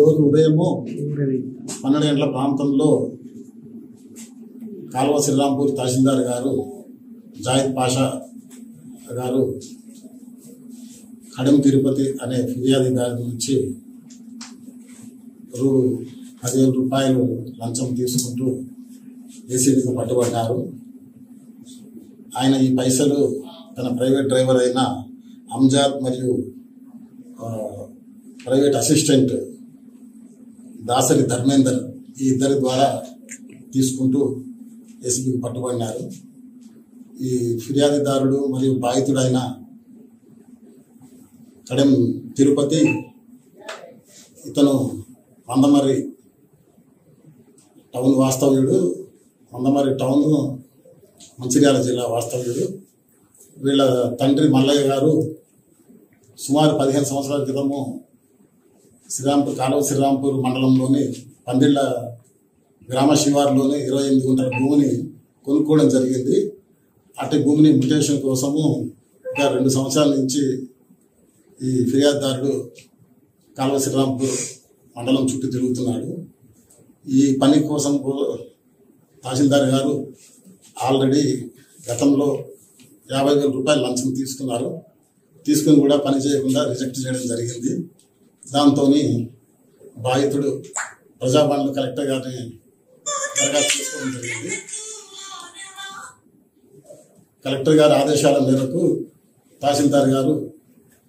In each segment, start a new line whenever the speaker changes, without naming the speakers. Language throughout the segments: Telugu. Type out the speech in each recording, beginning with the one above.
ఈరోజు ఉదయము 12 గంటల ప్రాంతంలో కాల్వ శ్రీరాంపూర్ తహసీల్దార్ గారు జాయిద్ పాషా గారు కడెం తిరుపతి అనే ఫిర్యాదుదారు నుంచి రూ. 10,000 లంచం తీసుకుంటూ ఏసీబీకి పట్టుబడ్డారు. ఆయన ఈ పైసలు తన ప్రైవేట్ డ్రైవర్ అయిన అంజాద్ మరియు ప్రైవేట్ అసిస్టెంట్ దాసరి ధర్మేందర్ ఈ ఇద్దరి ద్వారా తీసుకుంటూ ఏసీబీకి పట్టుబడినారు. ఈ ఫిర్యాదుదారుడు మరియు బాధితుడైన కడెం తిరుపతి ఇతను మందమర్రి టౌన్ వాస్తవ్యుడు, మందమర్రి టౌన్ మంచిర్యాల జిల్లా వాస్తవ్యుడు. వీళ్ళ తండ్రి మల్లయ్య గారు సుమారు 15 సంవత్సరాల క్రితము కాలువ శ్రీరాంపూర్ మండలంలోని పందిళ్ళ గ్రామ శివారులోని 28 గుంటల భూమిని కొనుక్కోవడం జరిగింది. అటు భూమిని మ్యూటేషన్ కోసము ఇంకా 2 సంవత్సరాల నుంచి ఈ ఫిర్యాదుదారుడు కాలువ శ్రీరాంపూర్ మండలం చుట్టూ తిరుగుతున్నాడు. ఈ పని కోసం తహసీల్దార్ గారు ఆల్రెడీ గతంలో 50,000 లంచం తీసుకున్నారు. తీసుకుని కూడా పని చేయకుండా రిజెక్ట్ చేయడం జరిగింది. దాంతో బాధితుడు ప్రజాభవన్లో కలెక్టర్ గారిని దరఖాస్తు చేసుకోవడం జరిగింది. కలెక్టర్ గారి ఆదేశాల మేరకు తహసీల్దార్ గారు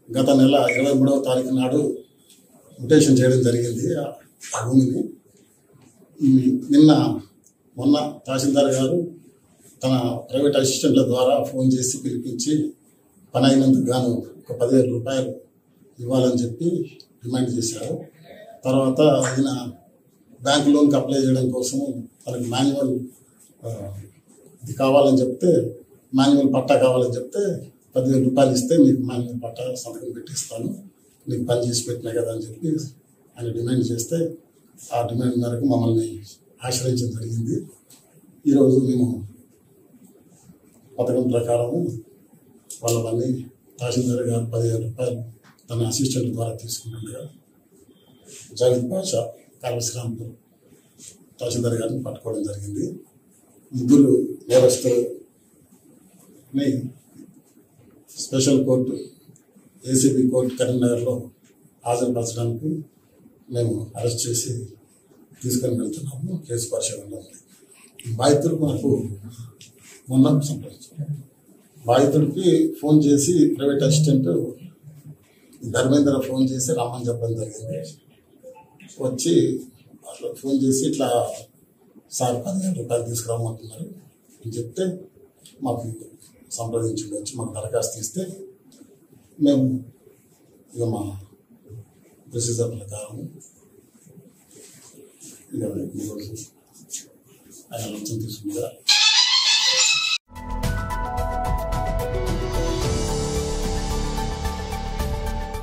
గత నెల 23వ తారీఖు నాడు మ్యూటేషన్ చేయడం జరిగింది ఆ భూమిని. మొన్న తహసీల్దార్ గారు తన ప్రైవేట్ అసిస్టెంట్ల ద్వారా ఫోన్ చేసి పిలిపించి పని అయినందుకు గాను ఒక 10,000 ఇవ్వాలని చెప్పి డిమాండ్ చేశారు. తర్వాత ఆయన బ్యాంక్ లోన్కి అప్లై చేయడం కోసం తనకి మాన్యువల్ ఇది కావాలని చెప్తే, మాన్యువల్ పట్టా కావాలని చెప్తే 10,000 ఇస్తే మీకు మాన్యువల్ పట్టా సంతకం పెట్టిస్తాను, నీకు పని చేసి పెట్టినా కదా అని చెప్పి ఆయన డిమాండ్ చేస్తే ఆ డిమాండ్ మేరకు మమ్మల్ని ఆశ్రయించడం జరిగింది. ఈరోజు మేము పథకం ప్రకారము వాళ్ళని తహసీల్దార్ గారు 10,000 తన అసిస్టెంట్ ద్వారా తీసుకుంటుండగా జాయిద్ పాషా కాల్వ శ్రీరాంపూర్ తహసీల్దార్ గారిని పట్టుకోవడం జరిగింది. ముగ్గురు నేరస్తులని స్పెషల్ కోర్టు ఏసీబీ కోర్టు కరీంనగర్లో హాజరుపరచడానికి మేము అరెస్ట్ చేసి తీసుకొని వెళ్తున్నాము. కేసు పరిశీలనలో ఉంది. బాధితుడు మాకు మొన్న సంప్రదించారు. బాధితుడికి ఫోన్ చేసి ప్రైవేట్ అసిస్టెంట్ ధర్మేంద్ర ఫోన్ చేసి రమ్మని చెప్పడం జరిగింది. వచ్చి ఫోన్ చేసి ఇట్లా సార్ 10,000 తీసుకురామంటున్నారు అని చెప్తే మాకు సంప్రదించుడు వచ్చి మాకు దరఖాస్తు ఇస్తే మేము ఇక మా ప్రొసీజర్ ప్రకారం ఇక ఈరోజు ఆయన లంచం తీసుకుందా